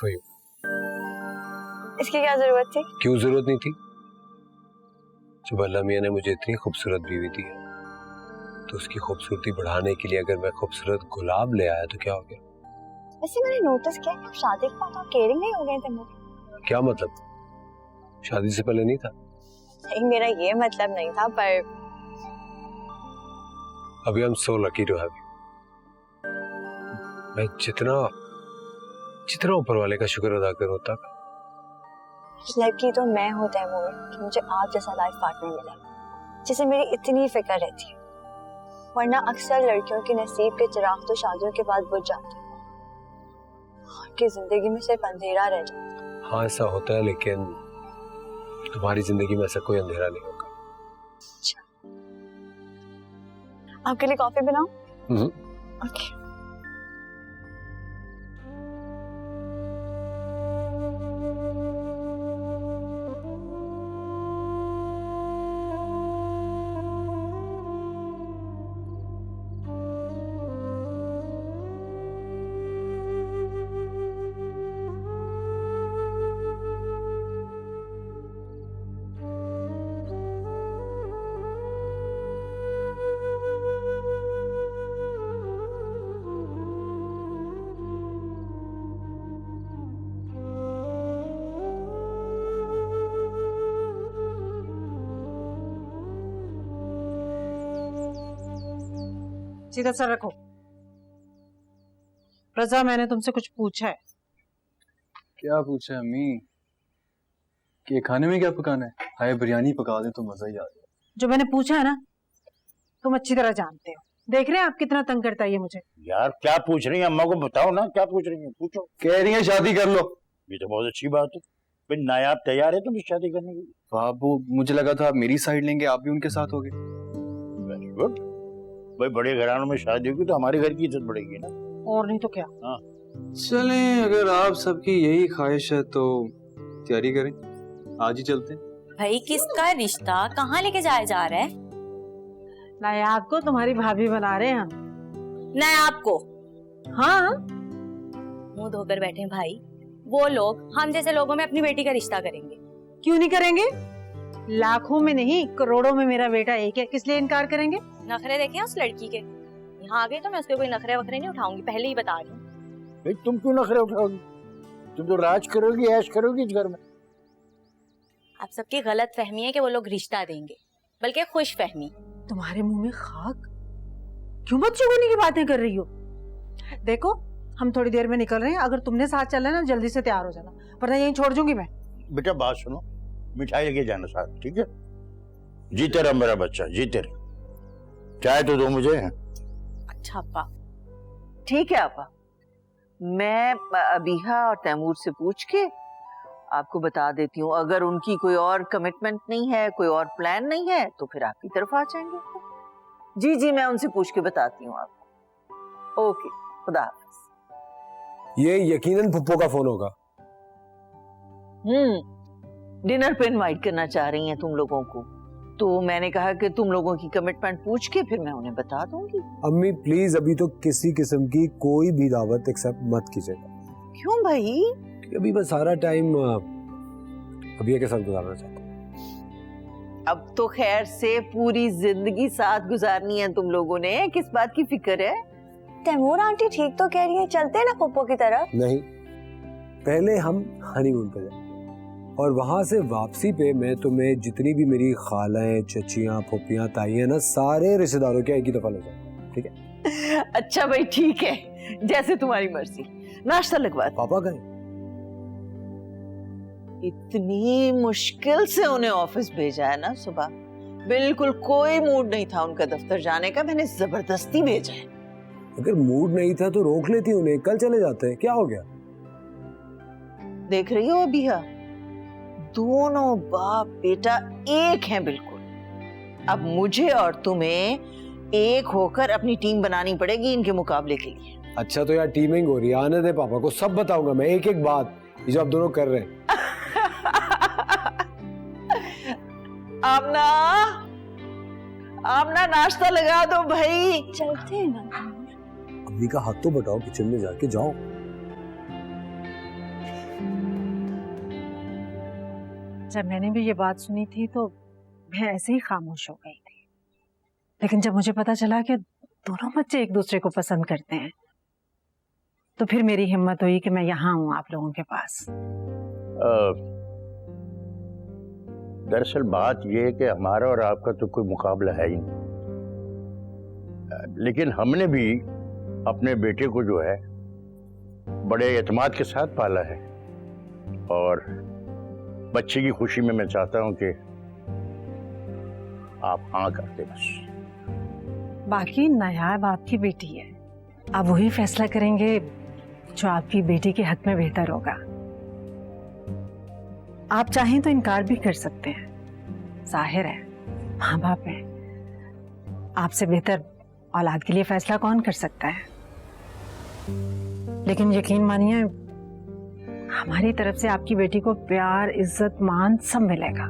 For you. इसकी क्या जरूरत थी? क्यों जरूरत नहीं थी? जब अल्लाह मियां ने मुझे इतनी खूबसूरत बीवी दी है तो उसकी खूबसूरती बढ़ाने के लिए अगर मैं खूबसूरत गुलाब ले आया तो क्या हो गया? वैसे मैंने नोटिस किया कि आप शादी के बाद केयरिंग नहीं हो गए थे मुझे। क्या मतलब? शादी से पहले नहीं था? नहीं, मेरा ये मतलब नहीं था, पर अभी I am so lucky to have you. मैं जितना जितना ऊपर वाले का शुक्र अदा करूं तक। लकी तो मैं हूँ तैमूर कि मुझे आप जैसा लाइफ पार्टनर मिला जिसे मेरी इतनी फिक्र रहती है, वरना अक्सर लड़कियों के नसीब के चिराग तो शादियों के बाद बुझ जाते हैं, उनकी जिंदगी में सिर्फ अंधेरा रह जाता है। हाँ ऐसा होता है, लेकिन तुम्हारी जिंदगी में ऐसा कोई अंधेरा नहीं होगा। अच्छा, आपके लिए कॉफी बनाऊं? ओके। सीधा सर रखो। रजा, मैंने तुमसे कुछ पूछा है। क्या पूछा है अम्मी? कि खाने में क्या पकाना है? हाय बिरयानी पका दे तो मजा ही आ जाए। जो मैंने पूछा है ना, तुम अच्छी तरह जानते हो। देख रहे हैं आप कितना तंग करता है ये मुझे। यार क्या पूछ रही है? अम्मा को बताओ ना, क्या पूछ रही है? पूछो। कह रही है शादी कर लो। ये तो बहुत अच्छी बात है। भाई नायाब तैयार है तुम शादी करने के लिए? बाबू मुझे लगा था आप मेरी साइड लेंगे, आप भी उनके साथ होगे। Very good. भाई बड़े घरानों में शादी होगी तो हमारे घर की इज्जत बढ़ेगी ना। और नहीं तो क्या। हाँ चलें, अगर आप सबकी यही ख्वाहिश है तो तैयारी करें, आज ही चलते हैं। भाई किसका रिश्ता कहाँ लेके जाया जा रहा है? नायाब को तुम्हारी भाभी बना रहे हैं हम। नायाब को? हाँ, मुंह धोकर बैठे भाई। वो लोग हम जैसे लोगों में अपनी बेटी का रिश्ता करेंगे। क्यों नहीं करेंगे? लाखों में नहीं करोड़ों में मेरा बेटा एक है, किस लिए इनकार करेंगे? नखरे देखे उस लड़की के। यहाँ आ गई तो मैं उसके कोई नखरे वखरे नहीं उठाऊंगी, पहले ही बता रही हूँ। भाई तुम क्यों नखरे उठाओगी? तुम तो राज करोगी, ऐश करोगी इस घर में। आप सबकी गलत फहमी है कि वो लोग रिश्ता देंगे, बल्कि खुश फहमी। तुम्हारे मुंह में खाक? क्यों बदशगुनी की बातें कर रही हो? देखो हम थोड़ी देर में निकल रहे हैं, अगर तुमने साथ चलना है ना जल्दी से तैयार हो जाना, वरना यहीं छोड़ दूंगी मैं। बेटा बात सुनो, मिठाई लेके जाना साथ, ठीक है? जीते रहा मेरा बच्चा, जीते रहा। चाय तो दो मुझे। अच्छा अब्बा। ठीक है आपा, मैं अबीहा और तैमूर से पूछ के आपको बता देती हूँ। अगर उनकी कोई और कमिटमेंट नहीं है, कोई और प्लान नहीं है, तो फिर आपकी तरफ आ जाएंगे। जी जी, मैं उनसे पूछ के बताती हूँ आपको। ओके, खुदा हाफिज। ये यकीनन पुप्पो का फोन होगा। डिनर पे इनवाइट करना चाह रही हैं तुम लोगों को, तो मैंने कहा कि तुम लोगों की कमिटमेंट पूछ के फिर मैं उन्हें बता दूंगी। अम्मी प्लीज अभी तो किसी किस्म की कोई भी दावत एक्सेप्ट मत कीजिएगा। क्यों भाई? अभी मैं सारा टाइम अभी के साथ गुजारना चाहता हूँ। अब तो खैर से पूरी जिंदगी साथ गुजारनी है तुम लोगों ने, किस बात की फिक्र है? तैमूर आंटी ठीक तो कह रही है, चलते हैं ना पप्पो की तरफ। नहीं, पहले हम हनीमून पे जाएं और वहां से वापसी पे मैं तुम्हें जितनी भी मेरी खालाएं, चचियां, फूफियां, ताइयां ना, सारे रिश्तेदारों के एक ही दफा ले जाऊंगा, ठीक है? अच्छा भाई ठीक है, जैसे तुम्हारी मर्जी। नाश्ता लगवा दो। पापा गए? इतनी मुश्किल से उन्हें ऑफिस भेजा है ना सुबह, बिल्कुल कोई मूड नहीं था उनका दफ्तर जाने का, मैंने जबरदस्ती भेजा है। अगर मूड नहीं था तो रोक लेती उन्हें, कल चले जाते, क्या हो गया? देख रही हो अबीहा, दोनों बाप बेटा एक हैं बिल्कुल। अब मुझे और तुम्हें एक होकर अपनी टीम बनानी पड़ेगी इनके मुकाबले के लिए। अच्छा तो यार टीमिंग हो रही है, आने दे, पापा को सब बताऊंगा मैं, एक एक बात, ये जो आप दोनों कर रहे हैं। आमना, आमना नाश्ता लगा दो भाई। चलते हैं ना। अम्मी का हाथ तो बताओ, किचन में जाके जाओ। जब मैंने भी ये बात सुनी थी तो मैं ऐसे ही खामोश हो गई थी, लेकिन जब मुझे पता चला कि दोनों बच्चे एक दूसरे को पसंद करते हैं तो फिर मेरी हिम्मत हुई कि मैं यहाँ हूँ आप लोगों के पास। दरअसल बात यह है कि हमारा और आपका तो कोई मुकाबला है ही नहीं, लेकिन हमने भी अपने बेटे को जो है बड़े एतमाद के साथ पाला है और बच्चे की खुशी में मैं चाहता हूं कि आप हाँ करते बस। बाकी नायाब आपकी बेटी है, आप वही फैसला करेंगे जो आपकी बेटी के हक में बेहतर होगा। आप चाहें तो इनकार भी कर सकते हैं, जाहिर है माँ बाप हैं, आपसे बेहतर औलाद के लिए फैसला कौन कर सकता है। लेकिन यकीन मानिए हमारी तरफ से आपकी बेटी को प्यार, इज्जत, मान सब मिलेगा,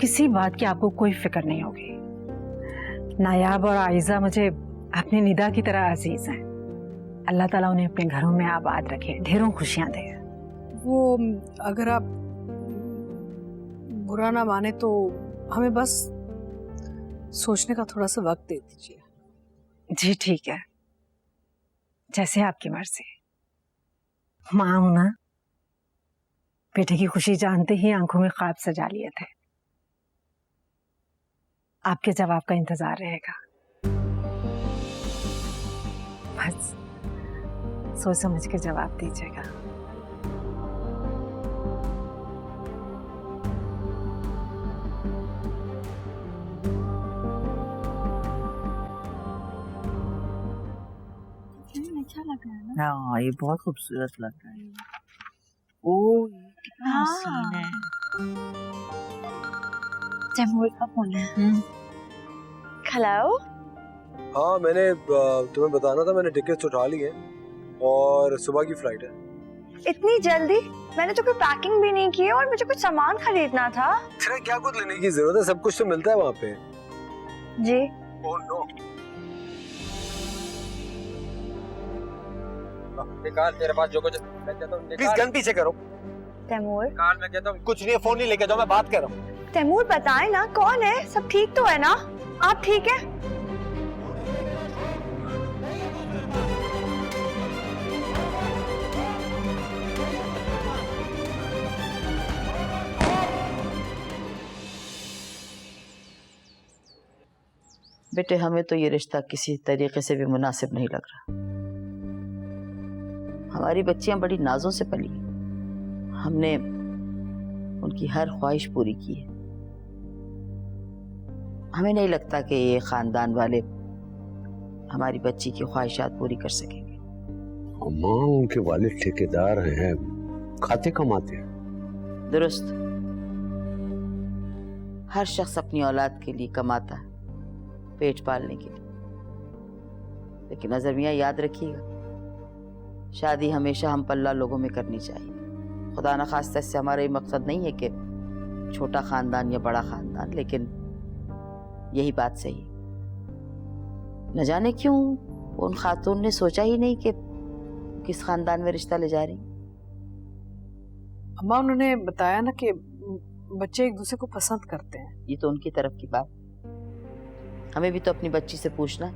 किसी बात की आपको कोई फिक्र नहीं होगी। नायाब और आयजा मुझे अपनी निदा की तरह अजीज हैं, अल्लाह ताला उन्हें अपने घरों में आबाद रखे, ढेरों खुशियां दे। वो अगर आप बुरा ना माने तो हमें बस सोचने का थोड़ा सा वक्त दे दीजिए। जी ठीक है, जैसे आपकी मर्जी। माँ हूं ना, बेटे की खुशी जानते ही आंखों में ख्वाब सजा लिए थे। आपके जवाब का इंतजार रहेगा, बस सोच समझ के जवाब दीजिएगा। अच्छा लग रहा है ना? हाँ ये बहुत खूबसूरत लग रहा है। ओ कितना हाँ। हसीन है। तैमूर का फोन है। हेलो। हाँ मैंने तुम्हें बताना था, मैंने टिकट्स उठा ली है और सुबह की फ्लाइट है। इतनी जल्दी? मैंने तो कोई पैकिंग भी नहीं की है और मुझे कुछ सामान खरीदना था। तेरे क्या कुछ लेने की जरूरत है, सब कुछ तो मिलता है वहाँ पे। जी। Oh no. निकाल तेरे पास जो कुछ मैं कहता हूँ प्लीज गन पीछे करो। तैमूर। निकाल, मैं कहता हूँ कुछ नहीं है, फोन नहीं लेके जाओ, मैं बात कर रहा हूँ। तैमूर बताए ना कौन है, सब ठीक तो है ना? आप ठीक है? बेटे हमें तो ये रिश्ता किसी तरीके से भी मुनासिब नहीं लग रहा। हमारी बच्चियां बड़ी नाजों से पली, हमने उनकी हर ख्वाहिश पूरी की है। हमें नहीं लगता कि ये खानदान वाले हमारी बच्ची की ख्वाहिशात पूरी कर सकेंगे। अम्मा उनके वालिद ठेकेदार हैं, खाते कमाते हैं। दुरुस्त, हर शख्स अपनी औलाद के लिए कमाता है, पेट पालने के लिए। लेकिन नजर मियां याद रखिएगा, शादी हमेशा हम पल्ला लोगों में करनी चाहिए। खुदा न खास्ता इससे हमारा ये मकसद नहीं है कि छोटा खानदान या बड़ा खानदान, लेकिन यही बात सही। न जाने क्यों उन खातून ने सोचा ही नहीं कि किस खानदान में रिश्ता ले जा रही। अम्मा उन्होंने बताया ना कि बच्चे एक दूसरे को पसंद करते हैं। ये तो उनकी तरफ की बात, हमें भी तो अपनी बच्ची से पूछना है।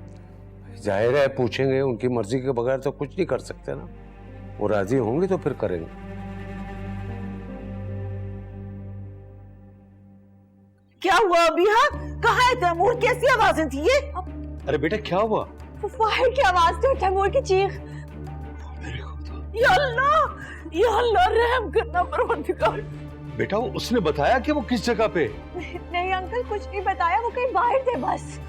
जाहिर है पूछेंगे, उनकी मर्जी के बगैर तो कुछ नहीं कर सकते ना। वो राजी होंगे तो फिर करेंगे। क्या हुआ अभी? हाँ कहाँ है तैमूर? कैसी आवाजें थी ये? अरे बेटा क्या हुआ? फायर की आवाज थी और तैमूर की चीख। या अल्लाह रहम करना परवरदिगार। बेटा उसने बताया कि वो किस जगह पे? नहीं अंकल कुछ नहीं बताया, वो कहीं बाहर थे बस।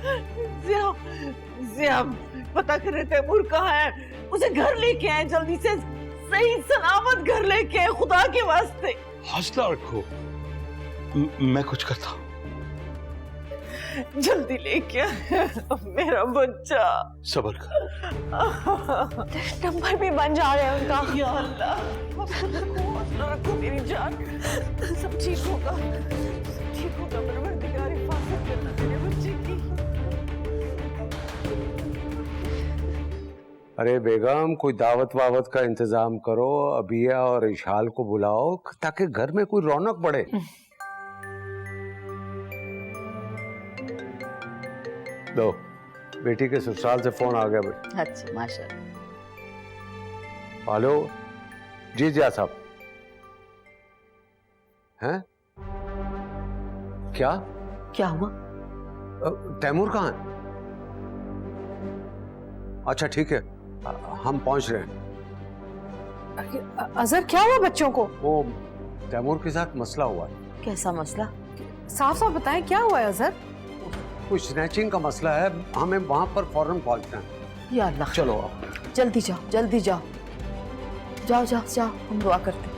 ज़ियाब पता कर रहे तैमूर कहाँ है, उसे घर लेके आए जल्दी से, सही सलामत घर लेके आए खुदा के वास्ते। हौसला रखो, मैं कुछ करता हूँ। जल्दी लेके मेरा बच्चा। सब्र कर। नंबर भी बन जा रहे हैं उनका। या अल्लाह हौसला रखो मेरी जान, सब ठीक होगा, सब ठीक होगा। परवरदिगार हिफाजत करना मेरे बच्चे की। अरे बेगम कोई दावत वावत का इंतजाम करो, अबिया और इशाल को बुलाओ ताकि घर में कोई रौनक बढ़े। लो, बेटी के ससुराल से फोन आ गया भाई। अच्छा माशाल्लाह। हेलो जी जिया साहब। हैं? क्या? क्या हुआ? तैमूर कहाँ है? अच्छा ठीक है, हम पहुंच रहे हैं। अजहर क्या हुआ बच्चों को? वो तैमूर के साथ मसला हुआ है। कैसा मसला? साफ साफ बताएं क्या हुआ है अजहर? कुछ स्नैचिंग का मसला है, हमें वहां पर फौरन पहुंचना है। या अल्लाह, चलो जल्दी जाओ, जल्दी जाओ, जाओ जाओ जाओ, हम दुआ करते हैं।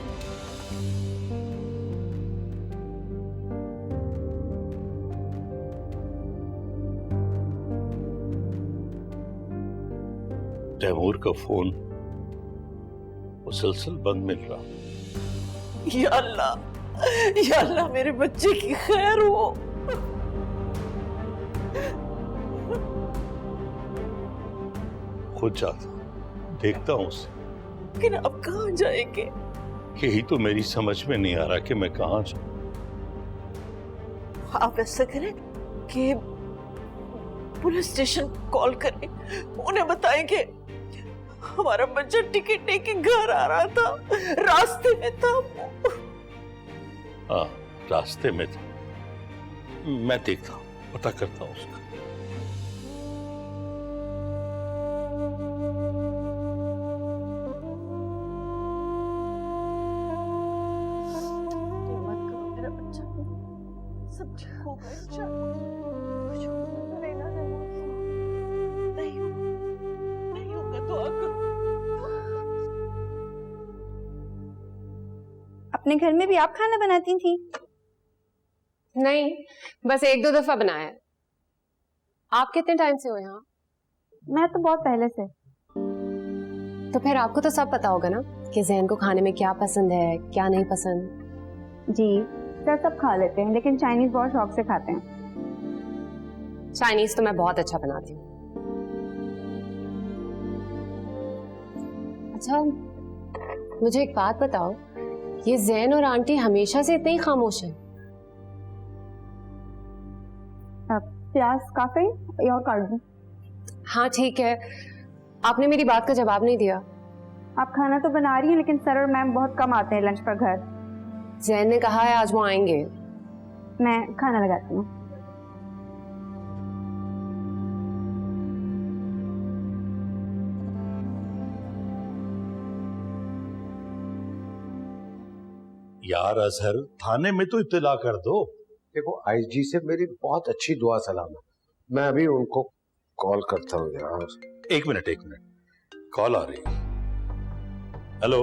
तैमूर का फोन मुसलसल बंद मिल रहा। या अल्लाह मेरे बच्चे की खैर हो। खुद जाता देखता हूं उसे। लेकिन अब कहाँ जाएंगे? यही तो मेरी समझ में नहीं आ रहा कि मैं कहाँ जाऊं। आप ऐसा करें कि पुलिस स्टेशन कॉल करें, उन्हें बताएं कि हमारा बच्चा टिकट लेके घर आ रहा था, रास्ते में था। हाँ, रास्ते में था। मैं देखता हूँ, पता करता हूँ उसका। मेरा बच्चा सब ठीक होगा इंशाअल्लाह। नहीं होगा, दुआ करो। अपने घर में भी आप खाना बनाती थी? नहीं, बस एक दो दफा बनाया है। आप कितने टाइम से हो यहाँ? मैं तो बहुत पहले से। तो फिर आपको तो सब पता होगा ना कि ज़ैन को खाने में क्या पसंद है, क्या नहीं पसंद। जी सर, सब खा लेते हैं, लेकिन चाइनीज बहुत शौक से खाते हैं। चाइनीज तो मैं बहुत अच्छा बनाती हूँ। अच्छा, मुझे एक बात बताओ, ये ज़ैन और आंटी हमेशा से इतने ही खामोश हैं? प्याज काफी या और काट दूं? हाँ ठीक है, आपने मेरी बात का जवाब नहीं दिया। आप खाना तो बना रही हैं, लेकिन सर और मैम बहुत कम आते हैं लंच पर घर। ज़ैन ने कहा है आज वो आएंगे। मैं खाना लगाती हूँ। यार अजहर, थाने में तो इत्तला कर दो। देखो आईजी से मेरी बहुत अच्छी दुआ सलाम है, मैं अभी उनको कॉल करता हूँ यार। एक मिनट, कॉल आ रही है। हेलो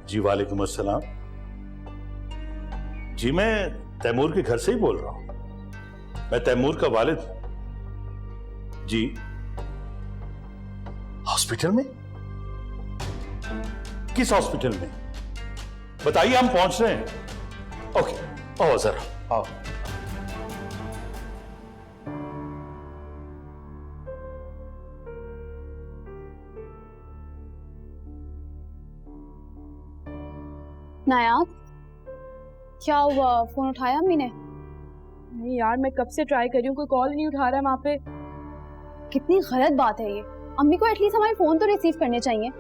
जी, वालेकुम अस्सलाम जी, मैं तैमूर के घर से ही बोल रहा हूं। मैं तैमूर का वालिद हूं जी। हॉस्पिटल में? किस हॉस्पिटल में? बताइए, हम पहुंच रहे हैं। ओके, आओ जरा आओ। नायाब, क्या हुआ? फोन उठाया अम्मी ने? नहीं यार, मैं कब से ट्राई कर रही हूँ, कोई कॉल नहीं उठा रहा है वहाँ पे। कितनी गलत बात है ये। अम्मी को एटलीस्ट हमारे फोन तो रिसीव करने चाहिए।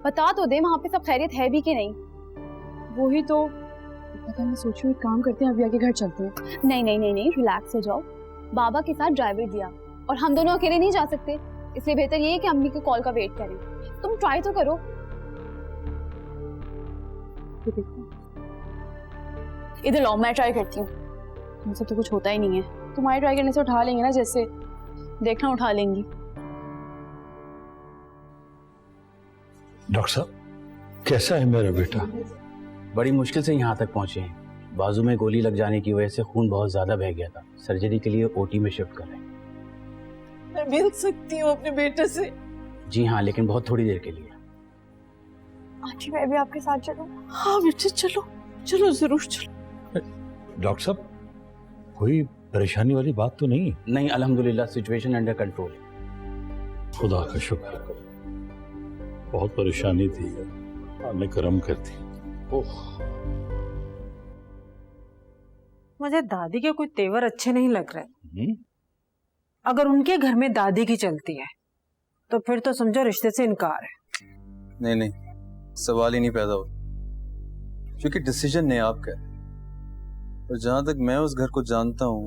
बता तो दे वहाँ पे सब खैरियत है भी कि नहीं। वही तो पता, मैं सोच रही हूँ काम करते हैं, अभी आके घर चलते हैं। नहीं नहीं नहीं नहीं, रिलैक्स हो जाओ। बाबा के साथ ड्राइवर दिया और हम दोनों अकेले नहीं जा सकते, इसलिए बेहतर ये है कि अम्मी के कॉल का वेट करें। तुम ट्राई तो करो। इधर लो, मैं ट्राई करती हूँ। मुझसे तो कुछ होता ही नहीं है, तुम्हारे ट्राई करने से उठा लेंगे ना, जैसे देखना उठा लेंगी। डॉक्टर साहब, कैसा है मेरा बेटा? बड़ी मुश्किल से यहाँ तक पहुँचे हैं। बाजू में गोली लग जाने की वजह से खून बहुत ज्यादा बह गया था। सर्जरी के लिए ओटी में शिफ्ट कर रहे हैं। मैं मिल सकती हूँ अपने बेटे से? जी हाँ, लेकिन बहुत थोड़ी देर के लिए। आंटी, मैं भी आपके साथ चलूं? हाँ बेटे, चलो चलो, जरूर चलो। डॉक्टर साहब, कोई परेशानी वाली बात तो नहीं? नहीं, अल्हम्दुलिल्लाह सिचुएशन अंडर कंट्रोल है। खुदा का शुक्र। बहुत परेशानी थी, आपने करम कर दी। ओह, मुझे दादी के कोई तेवर अच्छे नहीं लग रहे। अगर उनके घर में दादी की चलती है तो फिर तो समझो रिश्ते से इनकार है। नहीं नहीं, सवाल ही नहीं पैदा हो, क्योंकि डिसीजन नहीं आपका है। और जहां तक मैं उस घर को जानता हूँ,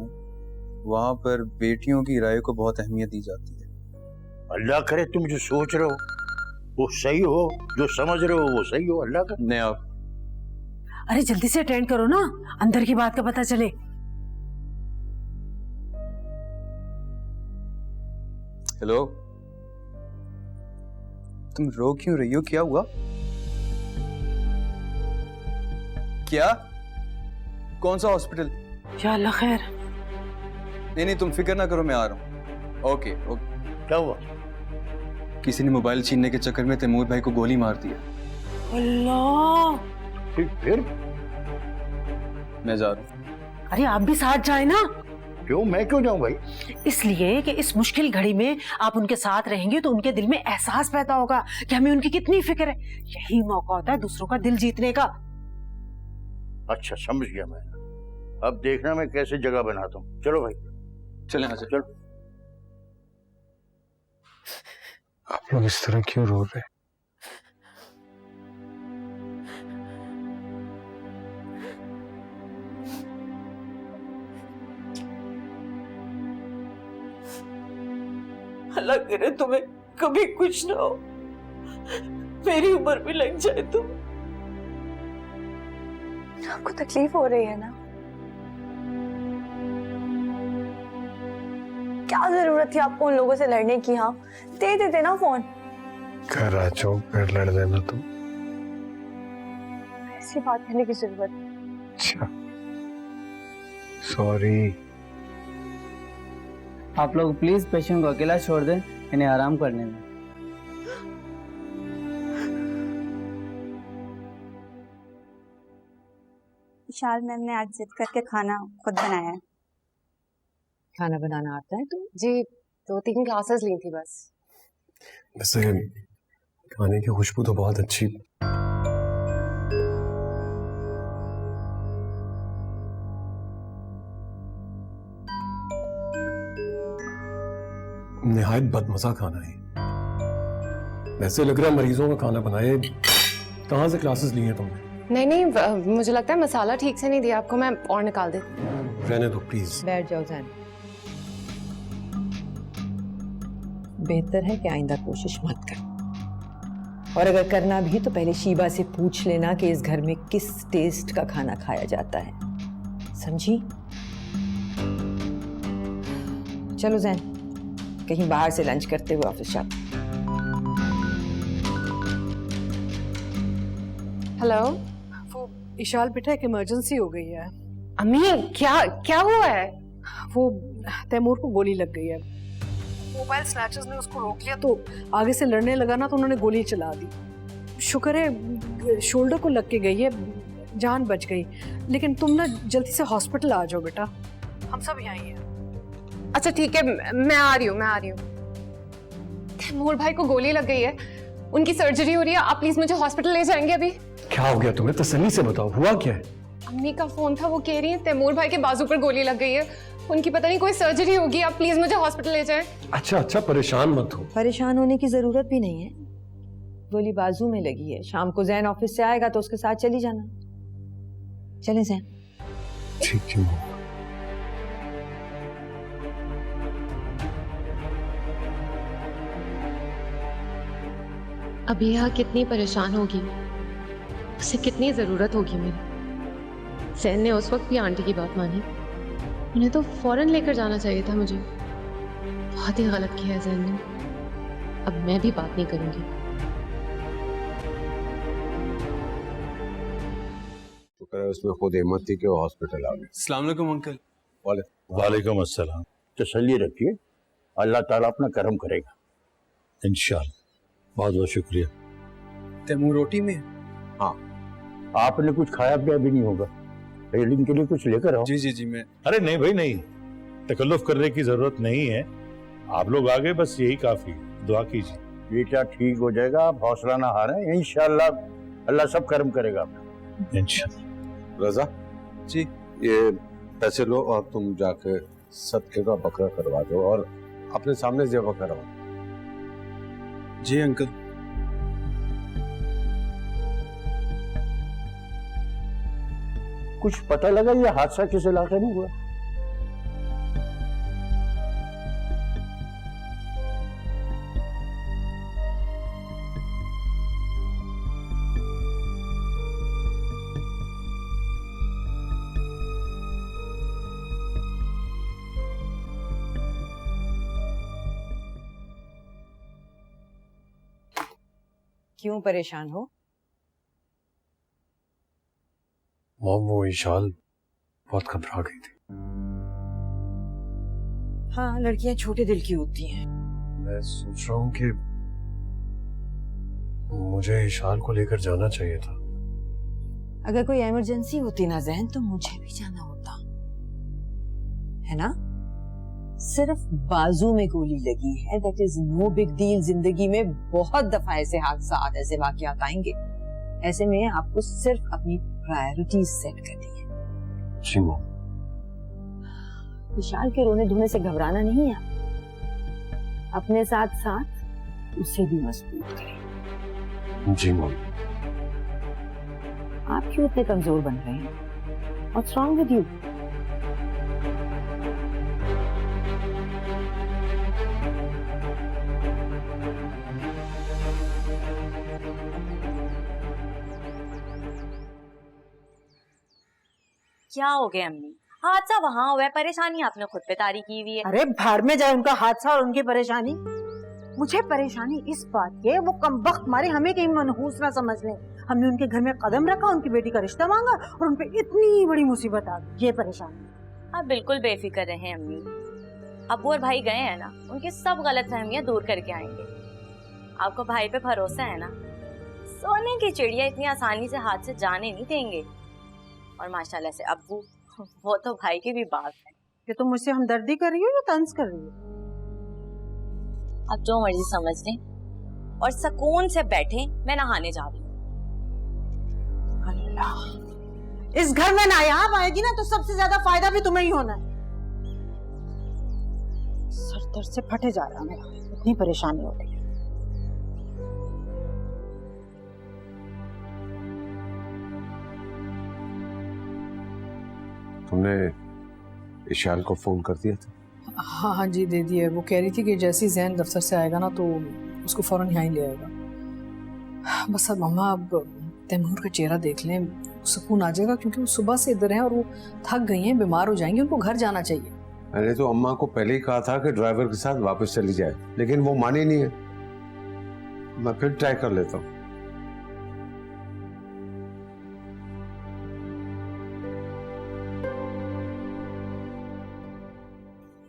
वहां पर बेटियों की राय को बहुत अहमियत दी जाती है। अल्लाह करे तुम जो सोच रहे हो वो सही हो, जो समझ रहे हो वो सही हो। अल्लाह का नहीं आप, अरे जल्दी से अटेंड करो ना, अंदर की बात का पता चले। हेलो, तुम रो क्यों रही हो? क्या हुआ? क्या? कौन सा हॉस्पिटल? या अल्लाह खैर। नहीं नहीं, तुम फिक्र ना करो, मैं आ रहा हूँ। Okay okay. क्या हुआ? किसी ने मोबाइल छीनने के चक्कर में तैमूर भाई को गोली मार दिया। अल्लाह, फिर मैं जा रहा हूँ। अरे आप भी साथ जाए ना। क्यों? मैं क्यों जाऊं भाई? इसलिए कि इस मुश्किल घड़ी में आप उनके साथ रहेंगे तो उनके दिल में एहसास पैदा होगा कि हमें उनकी कितनी फिक्र है। यही मौका होता है दूसरों का दिल जीतने का। अच्छा समझ गया मैं, अब देखना मैं कैसे जगह बनाता हूँ। चलो भाई चलें। हाँ चलो। आप लोग इस तरह क्यों रो रहे? अल्लाह करे तुम्हें कभी कुछ ना हो, मेरी उम्र भी लग जाए तो। आपको तकलीफ हो रही है ना? क्या जरूरत थी आपको उन लोगों से लड़ने की? हाँ, दे देते ना फोन। घर आ जाओ, फिर लड़ देना तुम। ऐसी बात करने की जरूरत। अच्छा सॉरी। आप लोग प्लीज पेशेंट को अकेला छोड़ दें, इन्हें आराम करने में। विशाल मैम ने आज जिद करके खाना खुद बनाया है। खाना बनाना आता है? तो जी 2-3 क्लासेस ली थी बस। वैसे खाने की खुशबू तो बहुत अच्छी। निहायत बदमजा खाना है। वैसे लग रहा है मरीजों का खाना बनाए। कहाँ से क्लासेस ली हैं तुमने? नहीं नहीं, मुझे लगता है मसाला ठीक से नहीं दिया आपको, मैं और निकाल देती हूँ। रहने दो प्लीज। बैठ जाओ जैन। बेहतर है कि आइंदा कोशिश मत कर, और अगर करना भी तो पहले शीबा से पूछ लेना कि इस घर में किस टेस्ट का खाना खाया जाता है, समझी? चलो जैन, कहीं बाहर से लंच करते हुए ऑफिस जाते। हेलो, वो इशाल बेटा एक इमरजेंसी हो गई है। अम्मी क्या क्या हुआ है? वो तैमूर को गोली लग गई है। मोबाइल स्नैचर्स ने उसको रोक लिया तो आगे से लड़ने लगा ना, तो उन्होंने गोली चला दी। शुक्र है शोल्डर को लग के गई है, जान बच गई। लेकिन तुम ना जल्दी से हॉस्पिटल आ जाओ बेटा, हम सब यहाँ ही हैं। अच्छा ठीक है, मैं आ रही हूँ। तैमूर भाई को गोली लग गई है, उनकी सर्जरी हो रही है, आप प्लीज मुझे हॉस्पिटल ले जाएंगे अभी? क्या हो गया तुम्हें? तसल्ली से बताओ, हुआ क्या है? अम्मी का फोन था, वो कह रही है तैमूर भाई के बाजू पर गोली लग गई है, उनकी पता नहीं कोई सर्जरी होगी, आप प्लीज मुझे हॉस्पिटल ले जाएं। अच्छा परेशान मत हो। परेशान होने की जरूरत भी नहीं है, गोली बाजू में लगी है। शाम को जैन ऑफिस से आएगा तो उसके साथ चली जाना। चले जैन। ठीक है। अभी यहाँ कितनी परेशान होगी, उसे कितनी जरूरत होगी मेरी। जैन ने उस वक्त भी आंटी की बात मानी, उन्हें तो फौरन लेकर जाना चाहिए था मुझे। बहुत ही गलत किया है जैन ने, अब मैं भी बात नहीं करूंगी। शुक्र है उसमें खुद हिम्मत थी कि वो हॉस्पिटल आ गए। अस्सलाम वालेकुम अंकल। वालेकुम अस्सलाम। तसल्ली रखिए, अल्लाह ताला अपना करम करेगा इंशाअल्लाह। बहुत बहुत शुक्रिया। तैमूर रोटी में? हाँ, आपने कुछ खाया पिया भी नहीं होगा, रीडिंग के लिए कुछ लेकर आओ। जी मैं। अरे नहीं भाई नहीं, तकल्लुफ करने की जरूरत नहीं है, आप लोग आ गए बस यही काफी। दुआ कीजिए। बेटा ठीक हो जाएगा, आप हौसला ना हारें, इंशाअल्लाह अल्लाह सब कर्म करेगा। इंशाअल्लाह। रजा जी, ये पैसे लो और तुम जाके सदके का बकरा करवा दो और अपने सामने ज़िबा करवा दो। जी अंकल। कुछ पता लगा ये हादसा किस इलाके में हुआ? क्यों परेशान हो? मॉम वो ईशाल बहुत घबरा गई थी। हाँ, लड़कियां छोटे दिल की होती हैं। मैं सोच रहा हूँ कि मुझे ईशाल को लेकर जाना चाहिए था। अगर कोई इमरजेंसी होती ना जहन तो मुझे भी जाना होता, है ना? सिर्फ बाजू में गोली लगी है, that is no big deal. जिंदगी में बहुत दफा ऐसे हादसात, ऐसे वाकयात आएंगे। ऐसे में आपको सिर्फ अपनी प्रायोरिटीज सेट करनी है। जी मॉम। विशाल के रोने धोने से घबराना नहीं है, अपने साथ साथ उसे भी मजबूत करें। जी मॉम। आप क्यों इतने कमजोर बन रहे हैं? What's wrong with you? क्या हो गया अम्मी? हादसा वहाँ हुआ है, परेशानी आपने खुद पे तारी की हुई है। अरे भाड़ में जाए उनका हादसा और उनकी परेशानी। मुझे परेशानी इस बात की है वो कमबख्त मारे हमें कहीं मनहूस ना समझ लें। हमने उनके घर में कदम रखा, उनकी बेटी का रिश्ता मांगा और उनपे इतनी बड़ी मुसीबत आ गई। ये परेशानी। आप बिल्कुल बेफिक्र रहें अम्मी, अब्बू और भाई गए हैं ना, उनकी सब गलतफहमियां दूर करके आएंगे। आपको भाई पे भरोसा है ना? सोने की चिड़िया इतनी आसानी से हाथ से जाने नहीं देंगे। और माशाल्लाह से अब्बू, वो तो भाई की भी बात है। कि तुम मुझसे हमदर्दी कर रही हो या तंज कर रही हो? आप जो मर्जी समझ लें और सुकून से बैठे, मैं नहाने जा रही हूँ। अल्लाह, इस घर में नायाब आएगी ना तो सबसे ज्यादा फायदा भी तुम्हें ही होना है। सर दर्द से फटे जा रहा है मेरा, इतनी परेशानी हो रही है। तुमने इशाल को फोन कर दिया था? हाँ हाँ जी, दे दिए। वो कह रही थी कि जैसे ही जैन दफ्तर से आएगा ना तो उसको फौरन यहाँ ही ले आएगा। बस अब मम्मा, अब तैमूर का चेहरा देख लें, सुकून आ जाएगा, क्योंकि वो सुबह से इधर हैं और वो थक गई हैं, बीमार हो जाएंगी, उनको घर जाना चाहिए। मैंने तो अम्मा को पहले ही कहा था कि ड्राइवर के साथ वापस चली जाए, लेकिन वो मानी नहीं है। मैं फिर ट्राई कर लेता हूँ।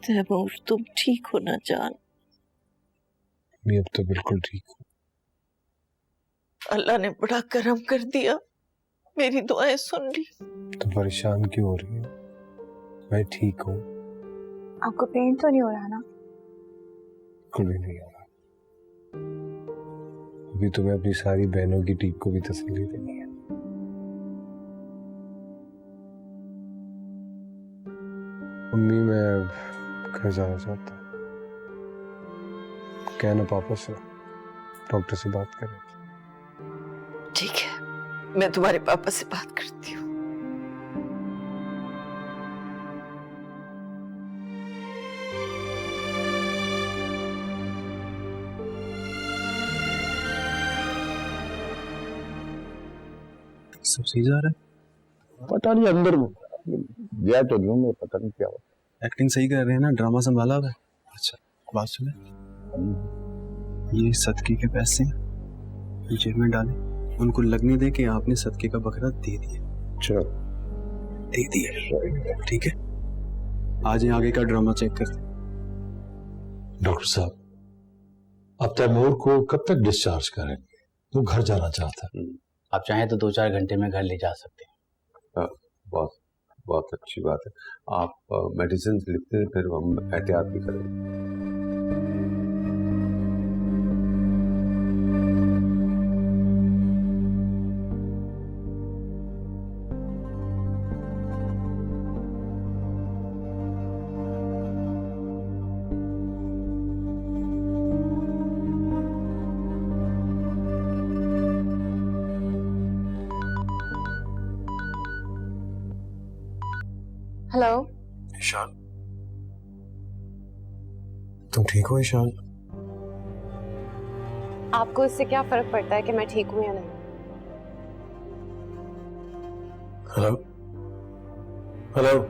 तैमूर, तुम ठीक हो ना जान? मैं अब तो बिल्कुल ठीक हूँ। अल्लाह ने बड़ा करम कर दिया, मेरी दुआएं सुन ली। तुम परेशान क्यों हो रही हो? मैं ठीक हूँ। आपको पेन तो नहीं हो रहा ना? बिल्कुल भी नहीं हो रहा। अभी तुम्हें अपनी सारी बहनों की टीक को भी तसल्ली देनी है। मम्मी, मैं घर जाना चाहता हूँ। कहना पापा से डॉक्टर से बात करें। ठीक है, मैं तुम्हारे पापा से बात करती हूँ। सब सही जा रहा है? पता नहीं, अंदर गया तो नहीं हूँ, पता नहीं क्या हुआ। एक्टिंग सही कर रहे हैं ना, ड्रामा संभाला हुआ है। अच्छा बात सुने, ये सदके के पैसे जेब में डाले, उनको लगने दे कि आपने सदके का बकरा दे दिया। चलो दे दिया, ठीक है? आज ही आगे का ड्रामा चेक करते। डॉक्टर साहब, अब तैमूर को कब तक डिस्चार्ज करेंगे? वो घर जाना चाहता है। आप चाहें तो 2-4 घंटे में घर ले जा सकते हैं। बहुत बहुत अच्छी बात है। आप मेडिसिन लिखते हैं, फिर हम एहतियात भी करेंगे। हेलो ईशान, तुम ठीक हो ईशान? आपको इससे क्या फर्क पड़ता है कि मैं ठीक हूँ या नहीं? हेलो हेलो,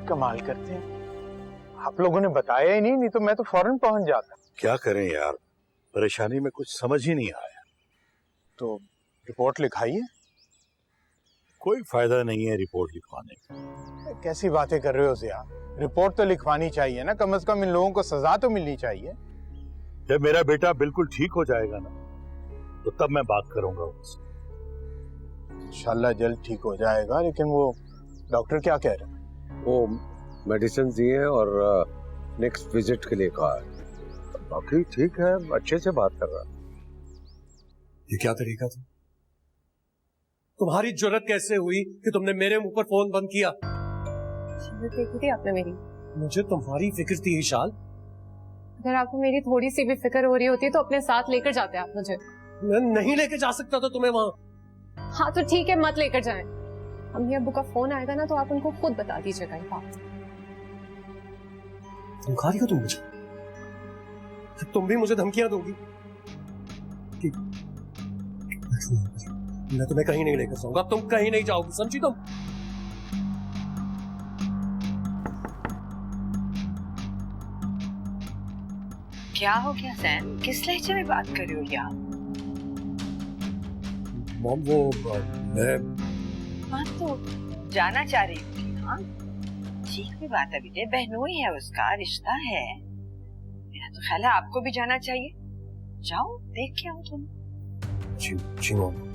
कमाल करते हैं, आप लोगों ने बताया ही नहीं तो मैं तो फौरन पहुंच जाता। क्या करें यार, परेशानी में कुछ समझ ही नहीं आया। तो रिपोर्ट लिखाइए। कोई फायदा नहीं है रिपोर्ट लिखवाने का। कैसी बातें कर रहे हो यार, रिपोर्ट तो लिखवानी चाहिए ना, कम से कम इन लोगों को सजा तो मिलनी चाहिए। जब मेरा बेटा बिल्कुल ठीक हो जाएगा ना, तो तब मैं बात करूंगा उससे। इंशाल्लाह जल्द ठीक हो जाएगा, लेकिन वो डॉक्टर क्या कह रहे हैं? वो मेडिसिन दिए हैं और नेक्स्ट विजिट के लिए कहा है। बाकी ठीक है, अच्छे से बात कर रहा है। ये क्या तरीका था? तुम्हारी जरूरत कैसे हुई कि तुमने मेरे मुंह पर फोन बंद किया? देखी थी आपने मेरी? मुझे तुम्हारी फिक्र थी ईशान। अगर आपको मेरी थोड़ी सी भी फिक्र हो रही होती तो अपने साथ लेकर जाते आप मुझे। मैं नहीं लेके जा सकता था तुम्हें वहां। हाँ तो ठीक है, मत लेकर जाएं। अम्मी अब्बू का फोन आएगा ना तो आप उनको खुद बता दीजिएगा ये बात। धमका रही हो तुम मुझे? तुम भी मुझे धमकियां दोगी? मैं तुम्हें कहीं नहीं लेकर जाऊंगा। अब तुम कहीं नहीं जाओगी, समझी तुम? क्या हो गया सैन, किस लहजे में बात कर रहे हो यार? मॉम वो मैं हाँ तो जाना चाह रही हूँ। हाँ ठीक भी बात है बेटे, बहनोई है, उसका रिश्ता है। मेरा तो ख्याल है आपको भी जाना चाहिए। जाओ देख के आओ तुम। जी मॉम।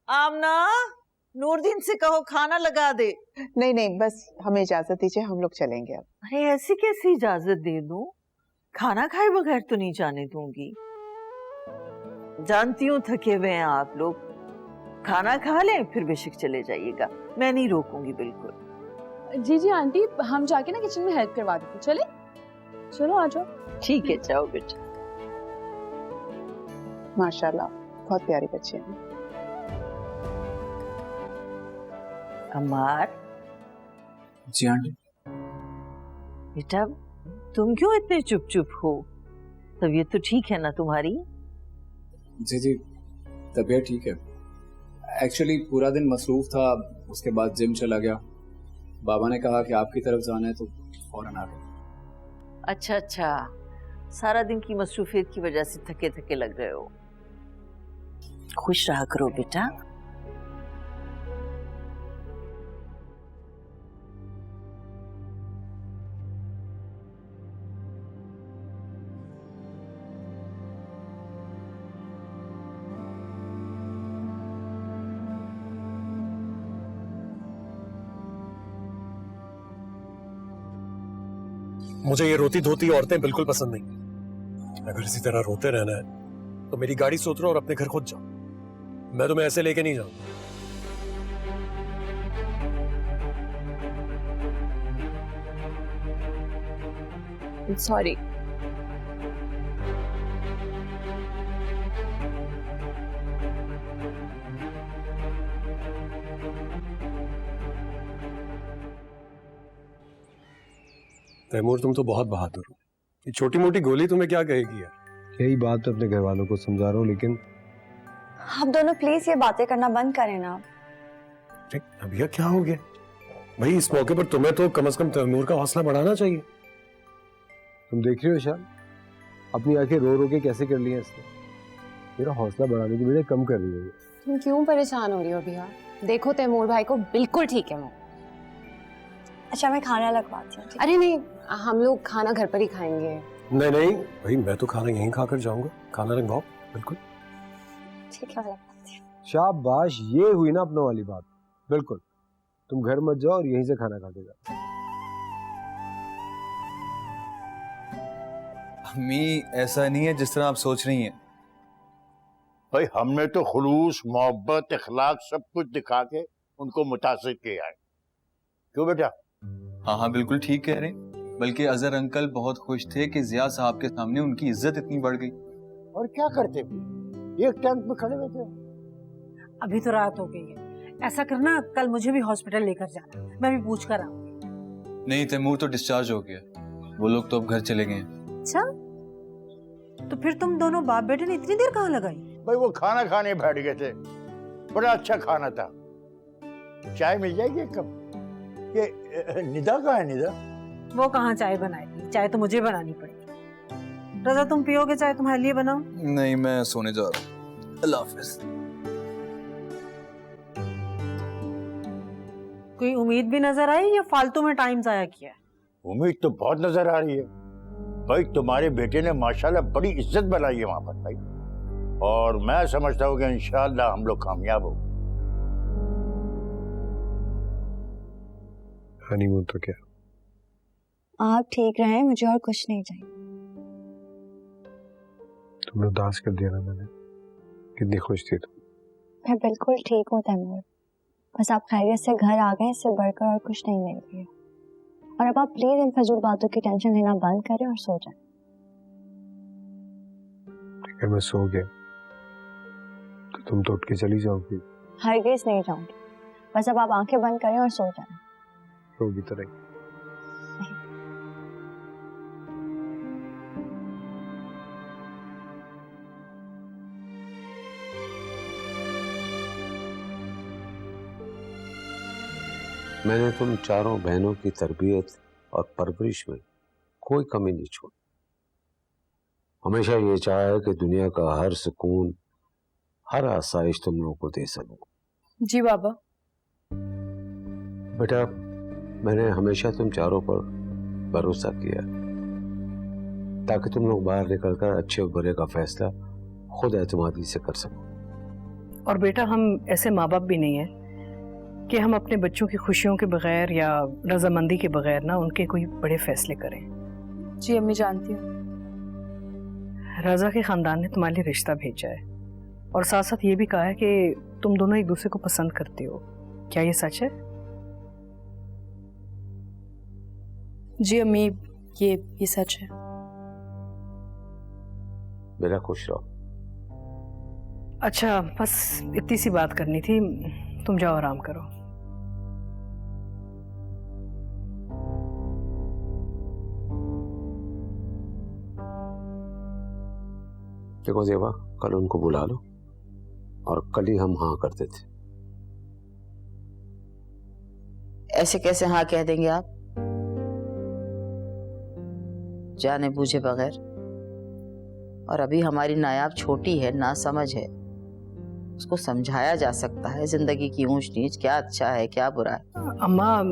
आमना, नूरदीन से कहो खाना लगा दे। नहीं नहीं, बस हमें इजाजत दीजिए, हम लोग चलेंगे अब। अरे ऐसी कैसी इजाजत दे दूं? खाना खाए बगैर तो नहीं जाने दूंगी। जानती हूँ थके हुए हैं आप लोग, खाना खा लें फिर बेशक चले जाइएगा, मैं नहीं रोकूंगी बिल्कुल। जी जी आंटी, हम जाके ना किचन में हेल्प करवा देते। चले चलो आ जाओ। ठीक है जाओ बेटा। माशाल्लाह बहुत प्यारे बच्चे हैं। अमार। जी आंटी। बेटा तुम क्यों इतने चुप चुप हो? तबीयत तो ठीक है ना तुम्हारी? जी जी तबीयत ठीक है। एक्चुअली पूरा दिन मसरूफ था, उसके बाद जिम चला गया। बाबा ने कहा कि आपकी तरफ जाना है तो फौरन आ गए। अच्छा अच्छा, सारा दिन की मसरूफियत की वजह से थके थके लग रहे हो। खुश रहा करो बेटा। मुझे ये रोती धोती औरतें बिल्कुल पसंद नहीं। अगर इसी तरह रोते रहना है तो मेरी गाड़ी से उतरो और अपने घर खुद जाओ। मैं तुम्हें ऐसे लेके नहीं जाऊंगा। सॉरी। तैमूर तुम तो बहुत बहादुर हो। ये छोटी मोटी गोली तुम्हें क्या कहेगी यार? यही बात अपने घर वालों को समझा रहा हूँ, लेकिन आप दोनों प्लीज ये बातें करना बंद करें ना। भैया क्या हो गया भाई? इस मौके पर तुम्हें तो कम से कम तैमूर का हौसला बढ़ाना चाहिए। तुम देख रहे हो शान, अपनी आंखें रो रो के कैसे कर ली है इसने। मेरा हौसला बढ़ाने की बजाय कम कर रही है। तुम क्यों परेशान हो रही हो भैया? देखो तैमूर भाई को बिल्कुल ठीक है वो। अच्छा मैं खाना लगवाती हूँ। अरे नहीं, हम लोग खाना घर पर ही खाएंगे। नहीं नहीं भाई, मैं तो खाना यहीं खाकर जाऊंगा। खाना रखवाओ बिल्कुल। ठीक है वाला। शाबाश, ये हुई ना अपनों वाली बात। बिल्कुल, तुम घर मत जाओ और यहीं से खाना खा के जाओ। अम्मी ऐसा नहीं है जिस तरह आप सोच रही हैं। भाई हमने तो खुलूस, मोहब्बत, इखलाक सब कुछ दिखा के उनको मुतासिर किया है। क्यों बेटा? हाँ हाँ बिल्कुल ठीक कह रहे हैं। बल्कि अजहर अंकल बहुत खुश थे कि जिया साहब के सामने उनकी इज्जत इतनी बढ़ गई। और क्या करते फिर? एक टैंक में खड़े हुए थे। अभी तो रात हो गई है, ऐसा करना कल मुझे भी हॉस्पिटल लेकर जाना, मैं भी पूछ कर आऊंगी। नहीं, तैमूर तो डिस्चार्ज हो गया, वो लोग तो अब घर चले गए हैं। अच्छा, तो फिर तुम दोनों बाप बेटे ने इतनी देर कहाँ लगाई? भाई वो खाना खाने बैठ गए थे, बड़ा अच्छा खाना था। चाय मिल जाएगी एक कप? ये निदा कहाँ है? निदा वो कहाँ चाय बनाएगी, चाय तो मुझे बनानी पड़ेगी। रजा तुम पियोगे चाय, तुम्हारे लिए बनाऊं? नहीं, मैं सोने जा रहा हूँ। अल्लाह हाफिज। कोई उम्मीद भी नजर आई या फालतू में टाइम जाया किया? उम्मीद तो बहुत नजर आ रही है भाई। तुम्हारे बेटे ने माशाल्लाह बड़ी इज्जत बनाई है वहां पर भाई, और मैं समझता हूँ कि इंशाअल्लाह हम लोग कामयाब हो। हनीमून तो क्या, आप ठीक रहे, मुझे और कुछ नहीं चाहिए। तुमने उदास कर दिया ना मैंने। कितनी खुश थी तुम। मैं बिल्कुल ठीक हूँ तैमूर, बस आप खैरियत से घर आ गए, इससे बढ़कर और कुछ नहीं मिल रही है। और अब आप प्लीज इन फजूल बातों की टेंशन लेना बंद करें और सो जाएं। ठीक है, मैं सो गया तो तुम तो उठ के चली जाओगी। हरगिज़ नहीं जाऊंगी, बस अब आप आंखें बंद करें और सो जाएं। सोगी तो नहीं। मैंने तुम चारों बहनों की तरबियत और परवरिश में कोई कमी नहीं छोड़ी। हमेशा ये चाहा है कि दुनिया का हर सुकून, हर आसाइश तुम लोगों को दे सकूं। जी बाबा। बेटा, मैंने हमेशा तुम चारों पर भरोसा किया ताकि तुम लोग बाहर निकलकर अच्छे और बुरे का फैसला खुद एतमादी से कर सको। और बेटा, हम ऐसे माँ बाप भी नहीं है कि हम अपने बच्चों की खुशियों के बगैर या रजामंदी के बगैर ना उनके कोई बड़े फैसले करें। जी अम्मी जानती हूँ। रजा के खानदान ने तुम्हारे लिए रिश्ता भेजा है और साथ साथ ये भी कहा है कि तुम दोनों एक दूसरे को पसंद करते हो। क्या ये सच है? जी अम्मी, ये सच है। मेरा खुश रहो। अच्छा, बस इतनी सी बात करनी थी, तुम जाओ आराम करो। देखो जेबा, कल उनको बुला लो और कल ही हम हाँ करते थे। ऐसे कैसे हाँ कह देंगे आप, जाने बूझे बगैर? और अभी हमारी नायाब छोटी है, ना समझ है, उसको समझाया जा सकता है जिंदगी की ऊंच नीच, क्या अच्छा है क्या बुरा है। अम्मा,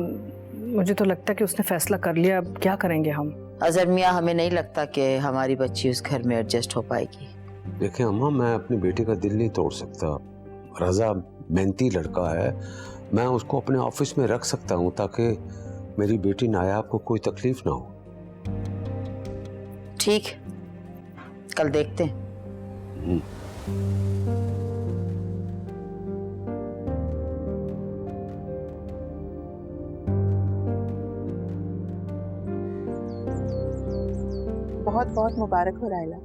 मुझे तो लगता है कि उसने फैसला कर लिया, अब क्या करेंगे हम? अजहर मियाँ, हमें नहीं लगता कि हमारी बच्ची उस घर में एडजस्ट हो पाएगी। देखें अम्मा, मैं अपनी बेटी का दिल नहीं तोड़ सकता। रजा मेहनती लड़का है, मैं उसको अपने ऑफिस में रख सकता हूँ ताकि मेरी बेटी नायाब को कोई तकलीफ ना हो। ठीक, कल देखते हैं। बहुत बहुत मुबारक हो रायला।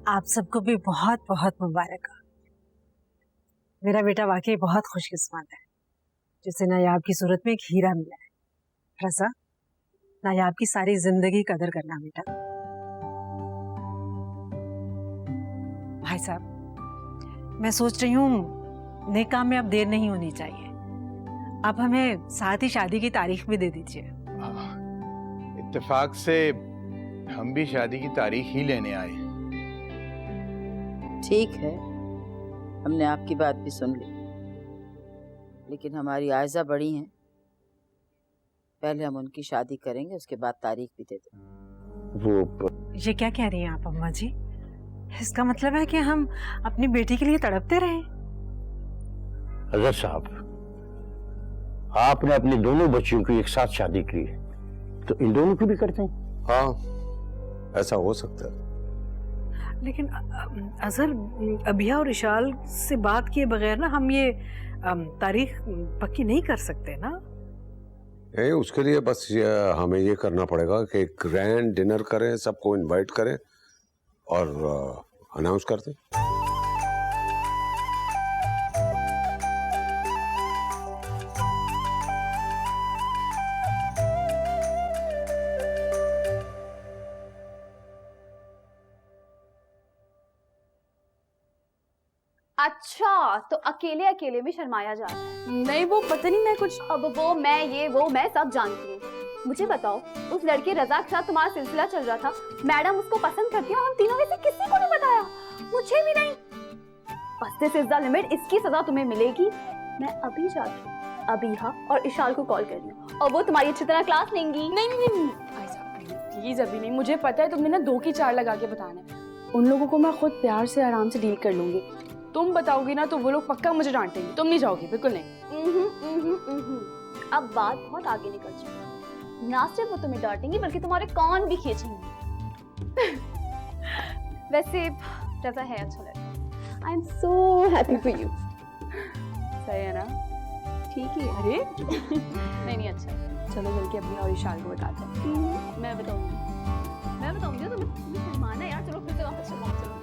आप सबको भी बहुत बहुत मुबारक हो। मेरा बेटा वाकई बहुत खुशकिस्मत है जिसे नायाब की सूरत में एक हीरा मिला है। रज़ा, नायाब की सारी जिंदगी कदर करना बेटा। भाई साहब, मैं सोच रही हूँ नए काम में अब देर नहीं होनी चाहिए। आप हमें साथ ही शादी की तारीख भी दे दीजिए। इत्तेफाक से हम भी शादी की तारीख ही लेने आए। ठीक है, हमने आपकी बात भी सुन ली, लेकिन हमारी आयजा बड़ी हैं, पहले हम उनकी शादी करेंगे, उसके बाद तारीख भी दे देंगे। वो ये क्या कह रही हैं आप अम्मा जी? इसका मतलब है कि हम अपनी बेटी के लिए तड़पते रहे। अजहर साहब, आपने अपनी दोनों बच्चियों की एक साथ शादी की है, तो इन दोनों की भी करते हैं? हाँ, ऐसा हो सकता है। लेकिन अजहर, अबिया और इशाल से बात किए बगैर ना हम ये तारीख पक्की नहीं कर सकते ना। उसके लिए बस हमें ये करना पड़ेगा कि ग्रैंड डिनर करें, सबको इनवाइट करें और अनाउंस कर दें। अच्छा, तो अकेले अकेले भी शर्माया जा रहा है। नहीं, वो पता नहीं, मैं कुछ, अब वो मैं ये वो मैं सब जानती हूँ। मुझे बताओ, उस लड़के रजा के साथ तुम्हारा सिलसिला चल रहा था, मैडम उसको पसंद करती है और हम तीनों में से किसी को नहीं बताया, मुझे भी नहीं। बस दिस इज द लिमिट, इसकी सजा तुम्हें मिलेगी। मैं अभी जाती हूँ अबीहा और इशाल को कॉल कर रही हूँ और वो तुम्हारी अच्छी तरह क्लास लेंगी। नहीं नहीं नहीं, प्लीज अभी नहीं, मुझे पता है तुमने ना 2 की 4 लगा के बताना है। उन लोगों को मैं खुद प्यार से आराम से डील कर लूंगी। तुम बताओगी ना तो वो लोग पक्का मुझे डांटेंगे, तुम नहीं जाओगी, बिल्कुल नहीं। अब बात बहुत आगे निकल चुकी, ना सिर्फ वो तुम्हें डांटेंगी बल्कि तुम्हारे कान भी खींचेंगे। वैसे रजा है अच्छा लड़का, आई am so happy for you. सही है ना? ठीक है। अरे नहीं अच्छा, चलो बल्कि अपनी और इशाल को बताते हैं। मैं बताऊंगी तुम्हें शर्माना यार। चलो फिर से वापस चलो।